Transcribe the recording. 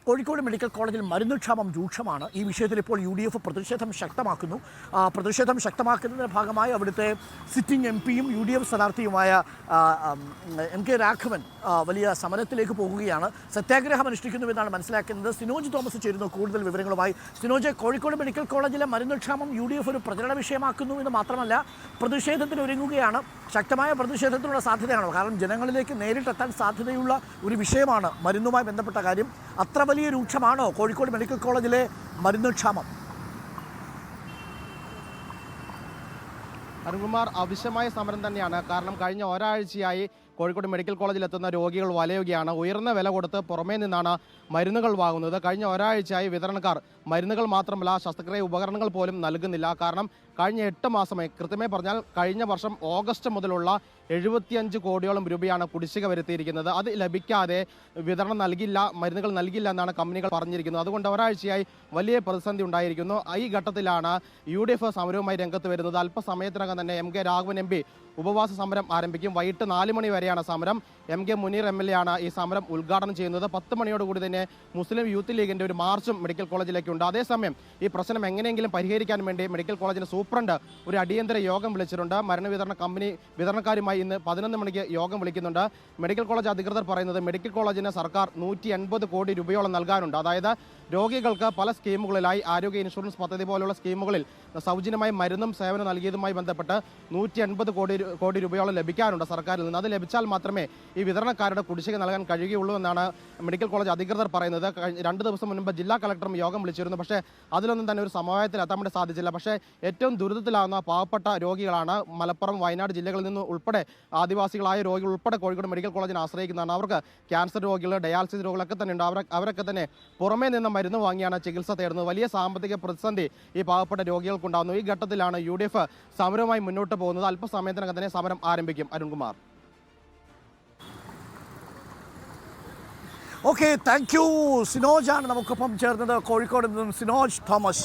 Kozhikode medical കോളേജിൽ മരുന്നുക്ഷാമം രൂക്ഷമാണ്. ഈ വിഷയത്തിൽ ഇപ്പോൾ UDF പ്രതിഷേധം ശക്തമാക്കുന്നു. പ്രതിഷേധം ശക്തമാക്കുന്നതിൻ്റെ ഭാഗമായി അവിടുത്തെ സിറ്റിംഗ് MPയും UDF സ്ഥാനാർത്ഥിയുമായ MK രാഘവൻ വലിയ സമരത്തിലേക്ക് പോകുകയാണ്. സത്യാഗ്രഹം അനുഷ്ഠിക്കുന്നുവെന്നാണ് മനസ്സിലാക്കുന്നത്. സിനോജ് തോമസ് ചേരുന്നു കൂടുതൽ വിവരങ്ങളുമായി. സിനോജ്, കോഴിക്കോട് മെഡിക്കൽ കോളേജിലെ മരുന്നുക്ഷാമം UDF ഒരു പ്രചരണ വിഷയമാക്കുന്നു എന്ന് മാത്രമല്ല പ്രതിഷേധത്തിന് ഒരുങ്ങുകയാണ്. ശക്തമായ പ്രതിഷേധത്തിനുള്ള സാധ്യതയാണോ? കാരണം ജനങ്ങളിലേക്ക് നേരിട്ടെത്താൻ സാധ്യതയുള്ള ഒരു വിഷയമാണ് മരുന്നുമായി ബന്ധപ്പെട്ട കാര്യം. അത്ര വലിയ രൂക്ഷമാണോ കോഴിക്കോട് മെഡിക്കൽ കോളേജിലെ മരുന്നുക്ഷാമം? അരുൺകുമാർ, ആവശ്യമായ സമരം തന്നെയാണ്. കാരണം കഴിഞ്ഞ ഒരാഴ്ചയായി കോഴിക്കോട് മെഡിക്കൽ കോളേജിലെത്തുന്ന രോഗികൾ വലയുകയാണ്. ഉയർന്ന വില കൊടുത്ത് പുറമേ നിന്നാണ് മരുന്നുകൾ വാങ്ങുന്നത്. കഴിഞ്ഞ ഒരാഴ്ചയായി വിതരണക്കാർ മരുന്നുകൾ മാത്രമല്ല ശസ്ത്രക്രിയ ഉപകരണങ്ങൾ പോലും നൽകുന്നില്ല. കാരണം കഴിഞ്ഞ 8 മാസമായി, കൃത്യമായി പറഞ്ഞാൽ കഴിഞ്ഞ വർഷം ഓഗസ്റ്റ് മുതലുള്ള 75 കോടിയോളം രൂപയാണ് കുടിശ്ശിക വരുത്തിയിരിക്കുന്നത്. അത് ലഭിക്കാതെ വിതരണം നൽകില്ല, മരുന്നുകൾ നൽകില്ല എന്നാണ് കമ്പനികൾ പറഞ്ഞിരിക്കുന്നത്. അതുകൊണ്ട് ഒരാഴ്ചയായി വലിയ പ്രതിസന്ധി ഉണ്ടായിരിക്കുന്നു. ഈ ഘട്ടത്തിലാണ് UDF സമരവുമായി രംഗത്ത് വരുന്നത്. അല്പസമയത്തിനകം തന്നെ MK രാഘവൻ MP ഉപവാസ സമരം ആരംഭിക്കും. വൈകിട്ട് 4 മണി വരെയാണ് സമരം. MK മുനീർ MLA ആണ് ഈ സമരം ഉദ്ഘാടനം ചെയ്യുന്നത്. 10 മണിയോടുകൂടി തന്നെ മുസ്ലിം യൂത്ത് ലീഗിന്റെ ഒരു മാർച്ചും മെഡിക്കൽ കോളേജിലേക്കുണ്ട്. അതേസമയം ഈ പ്രശ്നം എങ്ങനെയെങ്കിലും പരിഹരിക്കാൻ വേണ്ടി മെഡിക്കൽ കോളേജിന്റെ സൂപ്രണ്ട് ഒരു അടിയന്തര യോഗം വിളിച്ചിട്ടുണ്ട്. മരുന്ന് വിതരണ കമ്പനി വിതരണക്കാരുമായി ഇന്ന് 11 മണിക്ക് യോഗം വിളിക്കുന്നുണ്ട്. മെഡിക്കൽ കോളേജ് അധികൃതർ പറയുന്നത് മെഡിക്കൽ കോളേജിന് സർക്കാർ 180 കോടി രൂപയോളം നൽകാനുണ്ട്. അതായത് രോഗികൾക്ക് പല സ്കീമുകളിലായി ആരോഗ്യ ഇൻഷുറൻസ് പദ്ധതി പോലുള്ള സ്കീമുകളിൽ സൗജന്യമായി മരുന്നും സേവനം നൽകിയതുമായി ബന്ധപ്പെട്ട് 180 കോടി രൂപയോളം ലഭിക്കാനുണ്ട് സർക്കാരിൽ നിന്ന്. അത് ലഭിച്ചാൽ മാത്രമേ ഈ വിതരണക്കാരുടെ കുടിശ്ശിക നൽകാൻ കഴിയുകയുള്ളൂ എന്നാണ് മെഡിക്കൽ കോളേജ് അധികൃതർ പറയുന്നത്. 2 ദിവസം മുൻപ് ജില്ലാ കളക്ടറും യോഗം വിളിച്ചിരുന്നു. പക്ഷേ അതിലൊന്നും തന്നെ ഒരു സമവായത്തിൽ എത്താൻ വേണ്ടി സാധിച്ചില്ല. പക്ഷേ ഏറ്റവും ദുരിതത്തിലാകുന്ന പാവപ്പെട്ട രോഗികളാണ്. മലപ്പുറം, വയനാട് ജില്ലകളിൽ നിന്ന് ഉൾപ്പെടെ ആദിവാസികളായ രോഗികൾ ഉൾപ്പെടെ കോഴിക്കോട് മെഡിക്കൽ കോളേജിനെ ആശ്രയിക്കുന്നതാണ്. അവർക്ക് ക്യാൻസർ രോഗികൾ, ഡയാലിസിസ് രോഗികളൊക്കെ തന്നെ ഉണ്ട്. അവരൊക്കെ തന്നെ പുറമേ നിന്ന് മരുന്ന് വാങ്ങിയാണ് ചികിത്സ തേടുന്നത്. വലിയ സാമ്പത്തിക പ്രതിസന്ധി ഈ പാവപ്പെട്ട രോഗികൾക്കുണ്ടാകുന്നു. ഈ ഘട്ടത്തിലാണ് UDF സമരവുമായി മുന്നോട്ട് പോകുന്നത്. അല്പസമയത്തിനകം തന്നെ സമരം ആരംഭിക്കും. അരുൺകുമാർ. Okay, thank you. സിനോജാണ് നമുക്കൊപ്പം ചേർന്നത്. കോഴിക്കോട് നിന്നും സിനോജ് തോമസ്.